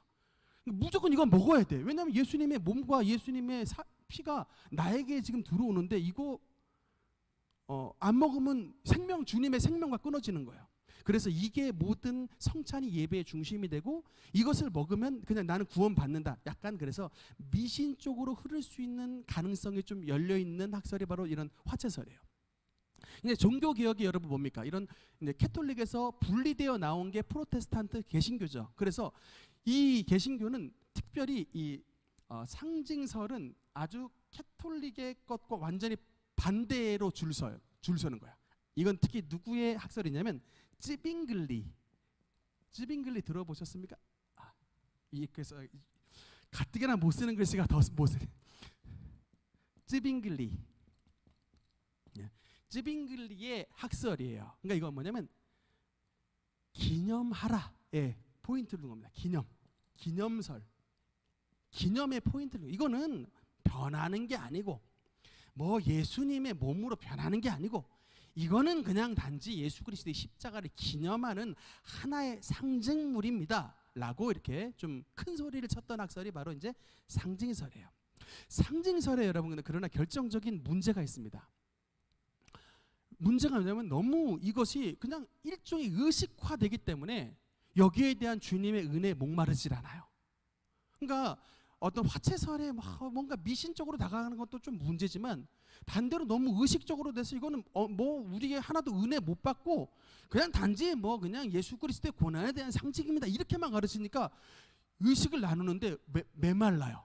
무조건 이건 먹어야 돼. 왜냐하면 예수님의 몸과 예수님의 피가 나에게 지금 들어오는데 이거 안 먹으면 주님의 생명과 끊어지는 거예요. 그래서 이게 모든 성찬이 예배의 중심이 되고, 이것을 먹으면 그냥 나는 구원받는다. 약간 그래서 미신 쪽으로 흐를 수 있는 가능성이 좀 열려있는 학설이 바로 이런 화채설이에요. 이제 종교개혁이 여러분 뭡니까? 이런 이제 캐톨릭에서 분리되어 나온 게 프로테스탄트 개신교죠. 그래서 이 개신교는 특별히 이 상징설은 아주 캐톨릭의 것과 완전히 반대로 줄 서는 거야. 이건 특히 누구의 학설이냐면 찌빙글리 들어보셨습니까? 그래서 가뜩이나 못 쓰는 글씨가 더 못 쓰네. 찌빙글리의 학설이에요. 그러니까 이건 뭐냐면 기념하라의 포인트를 둔 겁니다. 기념설, 기념의 포인트를. 이거는 변하는 게 아니고 뭐 예수님의 몸으로 변하는 게 아니고 이거는 그냥 단지 예수 그리스도의 십자가를 기념하는 하나의 상징물입니다 라고 이렇게 좀 큰 소리를 쳤던 학설이 바로 이제 상징설이에요. 상징설에 여러분 그러나 결정적인 문제가 있습니다. 문제가 뭐냐면 너무 이것이 그냥 일종의 의식화되기 때문에 여기에 대한 주님의 은혜에 목마르질 않아요. 그러니까 어떤 화채설에 뭔가 미신적으로 다가가는 것도 좀 문제지만 반대로 너무 의식적으로 돼서 이거는 뭐 우리에게 하나도 은혜 못 받고 그냥 단지 뭐 그냥 예수 그리스도의 고난에 대한 상징입니다 이렇게만 가르치니까 의식을 나누는데 메말라요.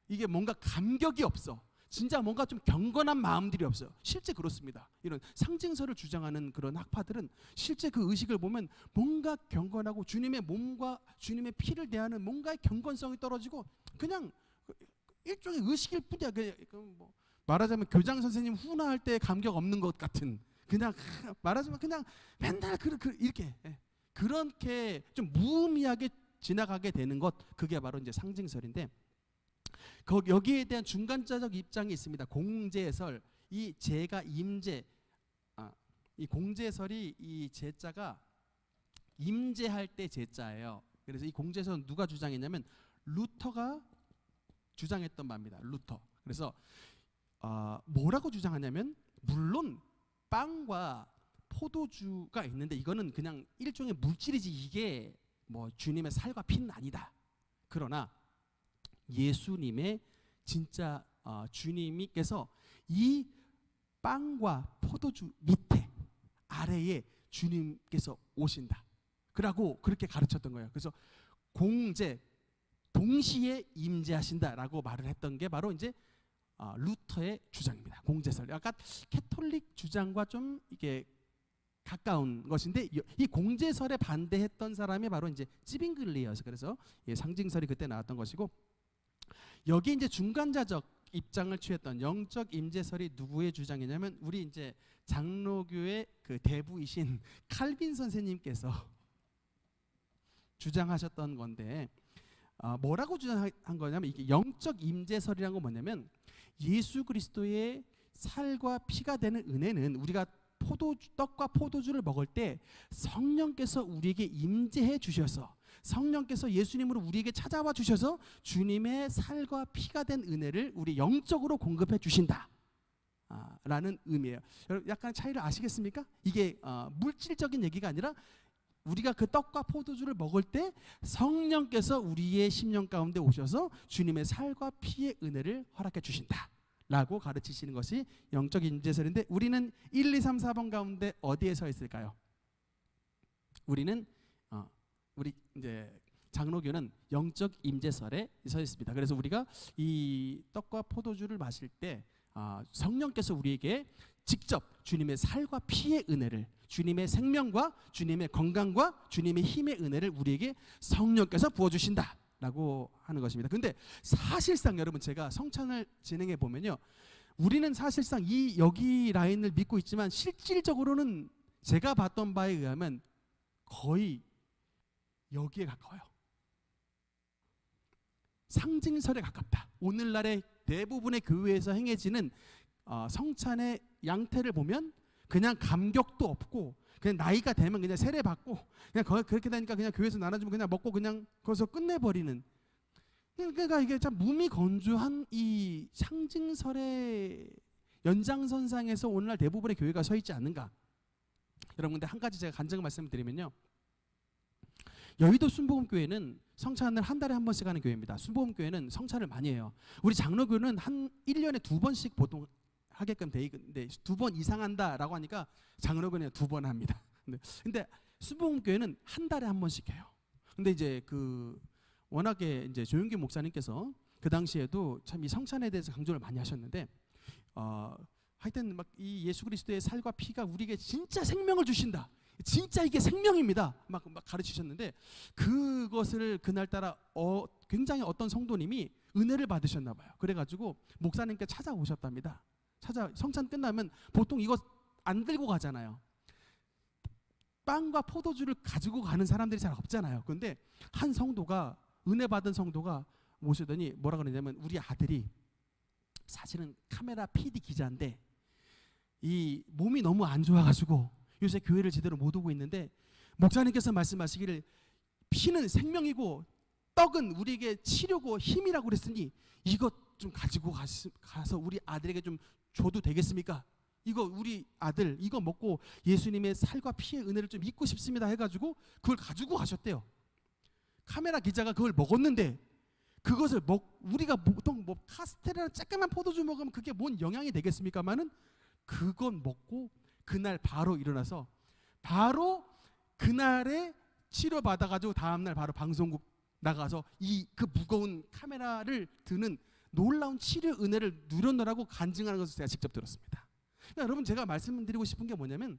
이게 뭔가 감격이 없어. 진짜 뭔가 좀 경건한 마음들이 없어요. 실제 그렇습니다. 이런 상징설을 주장하는 그런 학파들은 실제 그 의식을 보면 뭔가 경건하고 주님의 몸과 주님의 피를 대하는 뭔가의 경건성이 떨어지고 그냥 일종의 의식일 뿐이야. 뭐 말하자면 교장 선생님 훈화할 때 감격 없는 것 같은 그냥 말하자면 그냥 맨날 이렇게 그렇게 좀 무의미하게 지나가게 되는 것 그게 바로 이제 상징설인데 여기에 대한 중간자적 입장이 있습니다. 공제설, 이 제가 임제, 이 공제설이 이 제자가 임제할 때 제자예요. 그래서 이 공제설은 누가 주장했냐면 루터가 주장했던 바입니다. 루터. 그래서 뭐라고 주장하냐면 물론 빵과 포도주가 있는데 이거는 그냥 일종의 물질이지 이게 뭐 주님의 살과 피는 아니다. 그러나 예수님의 진짜 주님께서 이 빵과 포도주 밑에 아래에 주님께서 오신다. 그러고 그렇게 가르쳤던 거예요. 그래서 공제 동시에 임재하신다라고 말을 했던 게 바로 이제 루터의 주장입니다. 공제설. 약간 캐톨릭 주장과 좀 이게 가까운 것인데 이 공제설에 반대했던 사람이 바로 이제 찌빙글리여서 그래서 상징설이 그때 나왔던 것이고 여기 이제 중간자적 입장을 취했던 영적 임재설이 누구의 주장이냐면 우리 이제 장로교의 그 대부이신 칼빈 선생님께서 주장하셨던 건데 뭐라고 주장한 거냐면 이게 영적 임재설이란 건 뭐냐면 예수 그리스도의 살과 피가 되는 은혜는 우리가 떡과 포도주를 먹을 때 성령께서 우리에게 임재해 주셔서 성령께서 예수님으로 우리에게 찾아와 주셔서 주님의 살과 피가 된 은혜를 우리 영적으로 공급해 주신다 라는 의미예요. 여러분 약간 차이를 아시겠습니까? 이게 물질적인 얘기가 아니라 우리가 그 떡과 포도주를 먹을 때 성령께서 우리의 심령 가운데 오셔서 주님의 살과 피의 은혜를 허락해 주신다 라고 가르치시는 것이 영적 임재설인데 우리는 1, 2, 3, 4번 가운데 어디에 서 있을까요? 우리는 우리 이제 장로교는 영적 임재설에 서 있습니다. 그래서 우리가 이 떡과 포도주를 마실 때 성령께서 우리에게 직접 주님의 살과 피의 은혜를 주님의 생명과 주님의 건강과 주님의 힘의 은혜를 우리에게 성령께서 부어주신다 라고 하는 것입니다. 근데 사실상 여러분 제가 성찬을 진행해 보면요 우리는 사실상 여기 라인을 믿고 있지만 실질적으로는 제가 봤던 바에 의하면 거의 여기에 가까워요. 상징설에 가깝다. 오늘날의 대부분의 교회에서 행해지는 성찬의 양태를 보면 그냥 감격도 없고 그냥 나이가 되면 그냥 세례 받고 그냥 그렇게 되니까 그냥 교회에서 나눠주면 그냥 먹고 그냥 거기서 끝내버리는 그러니까 이게 참 무미건조한 이 상징설의 연장선상에서 오늘날 대부분의 교회가 서 있지 않는가. 여러분 근데 한 가지 제가 간증 말씀을 드리면요 여의도 순복음교회는 성찬을 한 달에 한 번씩 하는 교회입니다. 순복음교회는 성찬을 많이 해요. 우리 장로교는 한 1년에 2번씩 보통 하게끔 돼 있는데 2번 이상 한다라고 하니까 장로교는 2번 합니다. 근데 순복음교회는 한 달에 한 번씩 해요. 근데 이제 워낙에 이제 조용기 목사님께서 그 당시에도 참 이 성찬에 대해서 강조를 많이 하셨는데 하여튼 막 이 예수 그리스도의 살과 피가 우리에게 진짜 생명을 주신다. 진짜 이게 생명입니다. 막 가르치셨는데 그것을 그날따라 굉장히 어떤 성도님이 은혜를 받으셨나 봐요. 그래가지고 목사님께 찾아오셨답니다. 성찬 끝나면 보통 이거 안 들고 가잖아요. 빵과 포도주를 가지고 가는 사람들이 잘 없잖아요. 그런데 한 성도가 은혜 받은 성도가 모시더니 뭐라 그러냐면 우리 아들이 사실은 카메라 PD 기자인데 이 몸이 너무 안 좋아가지고 요새 교회를 제대로 못 오고 있는데 목사님께서 말씀하시기를 피는 생명이고 떡은 우리에게 치료고 힘이라고 그랬으니 이것 좀 가지고 가서 우리 아들에게 좀 줘도 되겠습니까? 이거 우리 아들 이거 먹고 예수님의 살과 피의 은혜를 좀 잊고 싶습니다 해가지고 그걸 가지고 가셨대요. 카메라 기자가 그걸 먹었는데 그것을 우리가 보통 카스테라나 조그만 포도주 먹으면 그게 뭔 영향이 되겠습니까마는 그건 먹고 그날 바로 일어나서 바로 그날에 치료받아가지고 다음날 바로 방송국 나가서 그 무거운 카메라를 드는 놀라운 치료 은혜를 누려놓으라고 간증하는 것을 제가 직접 들었습니다. 그러니까 여러분 제가 말씀드리고 싶은 게 뭐냐면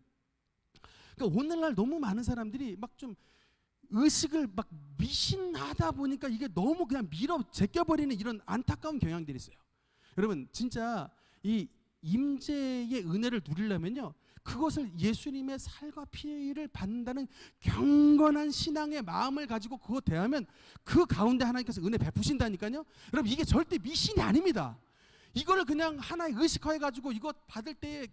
그러니까 오늘날 너무 많은 사람들이 막 좀 의식을 막 미신하다 보니까 이게 너무 그냥 제껴버리는 이런 안타까운 경향들이 있어요. 여러분 진짜 이 임재의 은혜를 누리려면요 그것을 예수님의 살과 피를 받는다는 경건한 신앙의 마음을 가지고 그거 대하면 그 가운데 하나님께서 은혜 베푸신다니까요. 여러분 이게 절대 미신이 아닙니다. 이거를 그냥 하나의 의식화해가지고 이거 받을 때에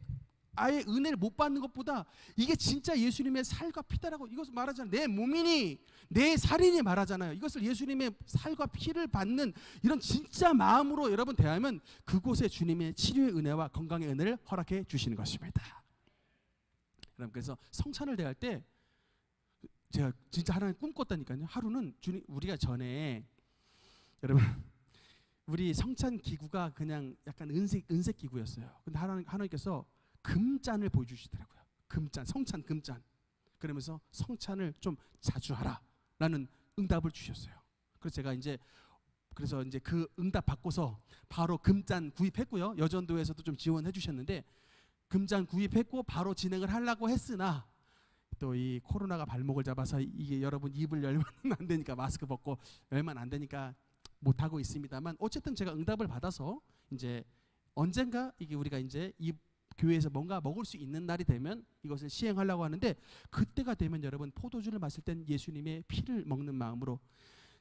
아예 은혜를 못 받는 것보다 이게 진짜 예수님의 살과 피다라고 이것을 말하잖아요. 내 몸이니 내 살이니 말하잖아요. 이것을 예수님의 살과 피를 받는 이런 진짜 마음으로 여러분 대하면 그곳에 주님의 치료의 은혜와 건강의 은혜를 허락해 주시는 것입니다. 여러분 그래서 성찬을 대할 때 제가 진짜 하나님 꿈꿨다니까요. 하루는 우리가 전에 여러분 우리 성찬 기구가 그냥 약간 은색 기구였어요. 근데 하나님께서 금잔을 보여주시더라고요. 금잔, 성찬 금잔. 그러면서 성찬을 좀 자주 하라라는 응답을 주셨어요. 그래서 제가 이제 그 응답 받고서 바로 금잔 구입했고요. 여전도에서도 좀 지원해 주셨는데 금잔 구입했고 바로 진행을 하려고 했으나 또 이 코로나가 발목을 잡아서 이게 여러분 입을 열면 안 되니까 마스크 벗고 열면 안 되니까 못 하고 있습니다만 어쨌든 제가 응답을 받아서 이제 언젠가 이게 우리가 이제 이 교회에서 뭔가 먹을 수 있는 날이 되면 이것을 시행하려고 하는데 그때가 되면 여러분 포도주를 마실 땐 예수님의 피를 먹는 마음으로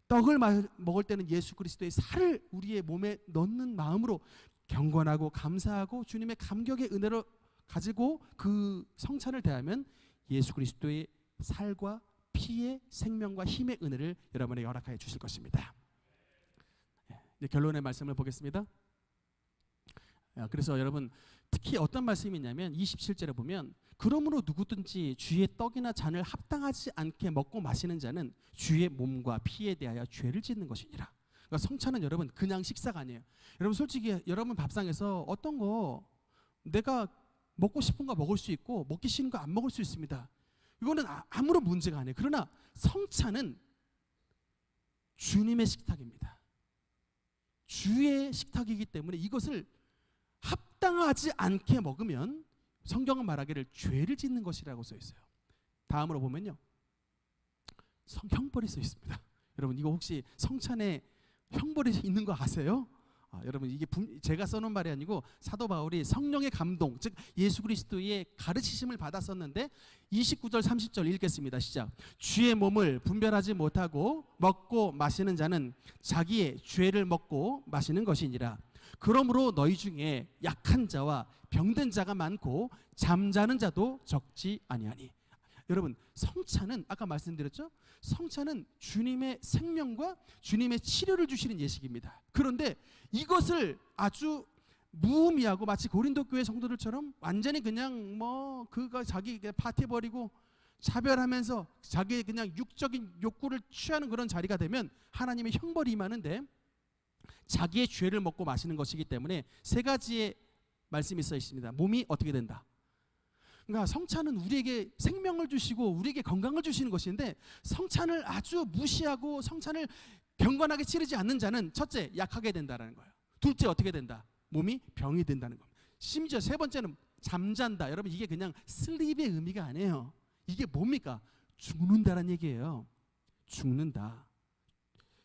떡을 먹을 때는 예수 그리스도의 살을 우리의 몸에 넣는 마음으로 경건하고 감사하고 주님의 감격의 은혜를 가지고 그 성찬을 대하면 예수 그리스도의 살과 피의 생명과 힘의 은혜를 여러분에게 허락하여 주실 것입니다. 이제 결론의 말씀을 보겠습니다. 그래서 여러분 특히 어떤 말씀이 있냐면 27절에 보면 그러므로 누구든지 주의 떡이나 잔을 합당하지 않게 먹고 마시는 자는 주의 몸과 피에 대하여 죄를 짓는 것이니라. 그러니까 성찬은 여러분 그냥 식사가 아니에요. 여러분 솔직히 여러분 밥상에서 어떤 거 내가 먹고 싶은 거 먹을 수 있고 먹기 싫은 거 안 먹을 수 있습니다. 이거는 아무런 문제가 아니에요. 그러나 성찬은 주님의 식탁입니다. 주의 식탁이기 때문에 이것을 합당하지 않게 먹으면 성경은 말하기를 죄를 짓는 것이라고 써 있어요. 다음으로 보면요. 형벌이 써 있습니다. 여러분 이거 혹시 성찬에 형벌이 있는 거 아세요? 여러분 이게 제가 써놓은 말이 아니고 사도 바울이 성령의 감동 즉 예수 그리스도의 가르치심을 받았었는데 29절 30절 읽겠습니다. 시작. 주의 몸을 분별하지 못하고 먹고 마시는 자는 자기의 죄를 먹고 마시는 것이니라. 그러므로 너희 중에 약한 자와 병든 자가 많고 잠자는 자도 적지 아니하니. 여러분 성찬은 아까 말씀드렸죠? 성찬은 주님의 생명과 주님의 치료를 주시는 예식입니다. 그런데 이것을 아주 무의미하고 마치 고린도 교회 성도들처럼 완전히 그냥 그가 자기 파티 버리고 차별하면서 자기의 그냥 육적인 욕구를 취하는 그런 자리가 되면 하나님의 형벌이 임하는데 자기의 죄를 먹고 마시는 것이기 때문에 세 가지의 말씀이 써 있습니다. 몸이 어떻게 된다? 그러니까 성찬은 우리에게 생명을 주시고 우리에게 건강을 주시는 것인데 성찬을 아주 무시하고 성찬을 경건하게 치르지 않는 자는 첫째 약하게 된다라는 거예요. 둘째 어떻게 된다? 몸이 병이 된다는 겁니다. 심지어 세 번째는 잠잔다. 여러분 이게 그냥 슬립의 의미가 아니에요. 이게 뭡니까? 죽는다라는 얘기예요. 죽는다.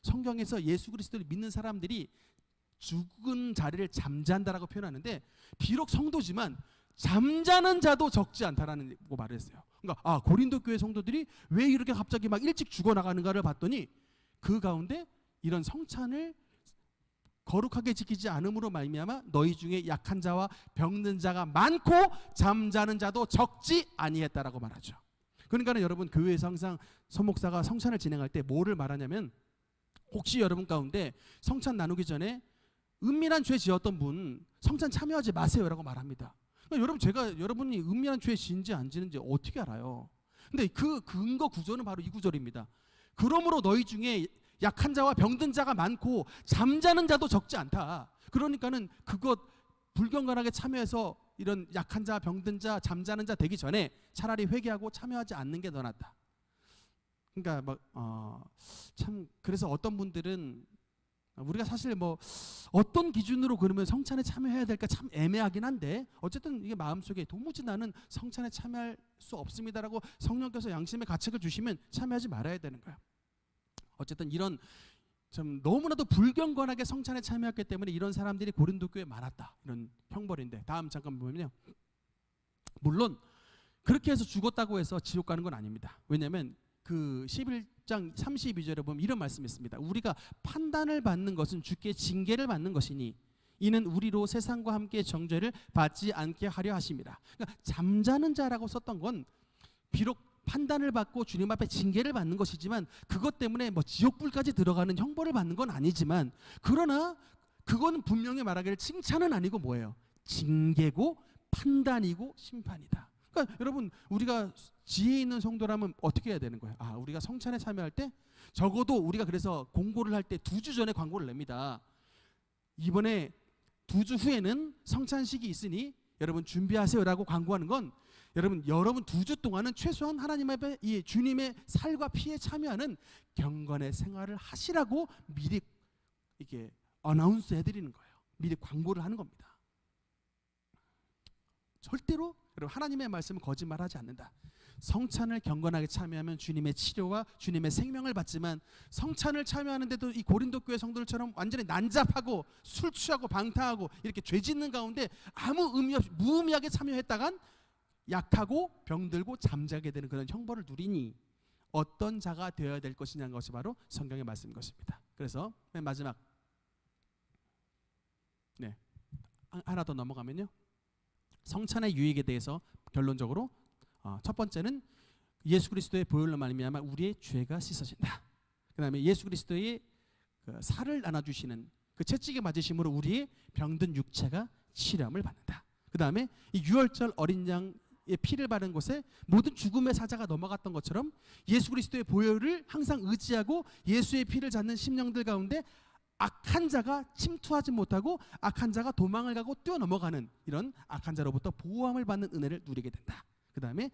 성경에서 예수 그리스도를 믿는 사람들이 죽은 자리를 잠잔다라고 표현하는데 비록 성도지만 잠자는 자도 적지 않다라는 거 말을 했어요. 그러니까 고린도 교회 성도들이 왜 이렇게 갑자기 막 일찍 죽어나가는가를 봤더니 그 가운데 이런 성찬을 거룩하게 지키지 않음으로 말미암아 너희 중에 약한 자와 병든 자가 많고 잠자는 자도 적지 아니했다라고 말하죠. 그러니까 여러분 교회에서 항상 서목사가 성찬을 진행할 때 뭐를 말하냐면 혹시 여러분 가운데 성찬 나누기 전에 은밀한 죄 지었던 분 성찬 참여하지 마세요라고 말합니다. 그러니까 여러분 제가 여러분이 은밀한 죄 지은지 안 지는지 어떻게 알아요? 근데 그 근거 구조는 바로 이 구절입니다. 그러므로 너희 중에 약한 자와 병든 자가 많고 잠자는 자도 적지 않다. 그러니까는 그것 불경건하게 참여해서 이런 약한 자, 병든 자, 잠자는 자 되기 전에 차라리 회개하고 참여하지 않는 게 더 낫다. 그러니까 참 그래서 어떤 분들은 우리가 사실 어떤 기준으로 그러면 성찬에 참여해야 될까 참 애매하긴 한데 어쨌든 이게 마음속에 도무지 나는 성찬에 참여할 수 없습니다라고 성령께서 양심의 가책을 주시면 참여하지 말아야 되는 거예요. 어쨌든 이런 좀 너무나도 불경건하게 성찬에 참여했기 때문에 이런 사람들이 고린도 교회에 많았다. 이런 형벌인데 다음 잠깐 보면요. 물론 그렇게 해서 죽었다고 해서 지옥 가는 건 아닙니다. 왜냐하면 그 11장 32절에 보면 이런 말씀이 있습니다. 우리가 판단을 받는 것은 주께 징계를 받는 것이니 이는 우리로 세상과 함께 정죄를 받지 않게 하려 하심이라. 그러니까 잠자는 자라고 썼던 건 비록 판단을 받고 주님 앞에 징계를 받는 것이지만 그것 때문에 지옥불까지 들어가는 형벌을 받는 건 아니지만 그러나 그거는 분명히 말하기를 칭찬은 아니고 뭐예요? 징계고 판단이고 심판이다. 그러니까 여러분 우리가 지혜 있는 성도라면 어떻게 해야 되는 거예요? 우리가 성찬에 참여할 때 적어도 우리가 그래서 공고를 할 때 2주 전에 광고를 냅니다. 이번에 2주 후에는 성찬식이 있으니 여러분 준비하세요라고 광고하는 건 여러분 2주 동안은 최소한 하나님 앞에 이 주님의 살과 피에 참여하는 경건의 생활을 하시라고 미리 이렇게 어나운스 해드리는 거예요. 미리 광고를 하는 겁니다. 절대로 여러분 하나님의 말씀은 거짓말하지 않는다. 성찬을 경건하게 참여하면 주님의 치료와 주님의 생명을 받지만 성찬을 참여하는데도 이 고린도 교회 성도들처럼 완전히 난잡하고 술 취하고 방탕하고 이렇게 죄 짓는 가운데 아무 의미 없이 무의미하게 참여했다간 약하고 병들고 잠자게 되는 그런 형벌을 누리니 어떤 자가 되어야 될 것이냐는 것이 바로 성경의 말씀인 것입니다. 그래서 맨 마지막 하나 더 넘어가면요. 성찬의 유익에 대해서 결론적으로 첫 번째는 예수 그리스도의 보혈로 말미암아 우리의 죄가 씻어진다. 그 다음에 예수 그리스도의 살을 나눠주시는 그 채찍에 맞으심으로 우리의 병든 육체가 치료함을 받는다. 그 다음에 이 유월절 어린 양의 피를 바른 곳에 모든 죽음의 사자가 넘어갔던 것처럼 예수 그리스도의 보혈을 항상 의지하고 예수의 피를 잡는 심령들 가운데 악한 자가 침투하지 못하고 악한 자가 도망을 가고 뛰어넘어가는 이런 악한 자로부터 보호함을 받는 은혜를 누리게 된다. 그 다음에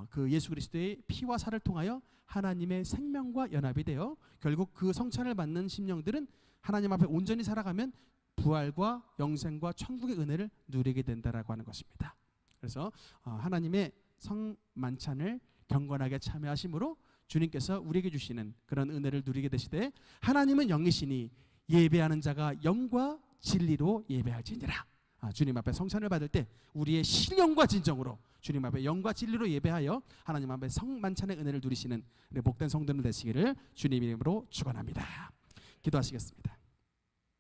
그 예수 그리스도의 피와 살을 통하여 하나님의 생명과 연합이 되어 결국 그 성찬을 받는 심령들은 하나님 앞에 온전히 살아가면 부활과 영생과 천국의 은혜를 누리게 된다라고 하는 것입니다. 그래서 하나님의 성만찬을 경건하게 참여하심으로 주님께서 우리에게 주시는 그런 은혜를 누리게 되시되 하나님은 영이시니 예배하는 자가 영과 진리로 예배할지니라. 주님 앞에 성찬을 받을 때 우리의 신령과 진정으로 주님 앞에 영과 진리로 예배하여 하나님 앞에 성만찬의 은혜를 누리시는 복된 성도들 되시기를 주님 이름으로 축원합니다. 기도하시겠습니다.